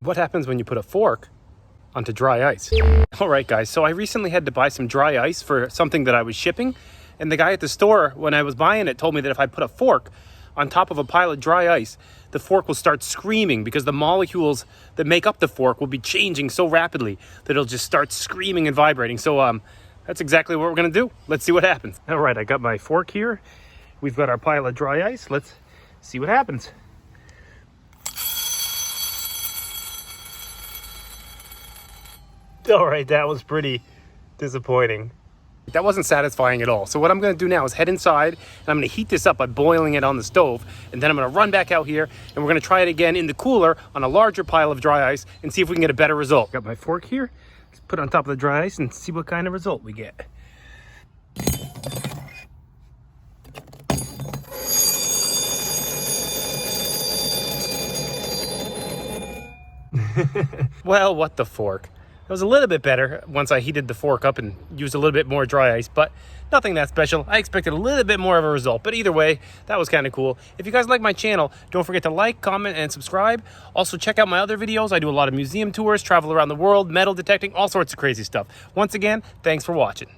What happens when you put a fork onto dry ice? All right, guys, so I recently had to buy some dry ice for something that I was shipping. And the guy at the store, when I was buying it, told me that if I put a fork on top of a pile of dry ice, the fork will start screaming because the molecules that make up the fork will be changing so rapidly that it'll just start screaming and vibrating. So that's exactly what we're gonna do. Let's see what happens. All right, I got my fork here. We've got our pile of dry ice. Let's see what happens. All right, that was pretty disappointing. That wasn't satisfying at all. So what I'm gonna do now is head inside and I'm gonna heat this up by boiling it on the stove. And then I'm gonna run back out here and we're gonna try it again in the cooler on a larger pile of dry ice and see if we can get a better result. Got my fork here. Let's put it on top of the dry ice and see what kind of result we get. Well, what the fork? It was a little bit better once I heated the fork up and used a little bit more dry ice, but nothing that special. I expected a little bit more of a result, but either way, that was kind of cool. If you guys like my channel, don't forget to like, comment, and subscribe. Also, check out my other videos. I do a lot of museum tours, travel around the world, metal detecting, all sorts of crazy stuff. Once again, thanks for watching.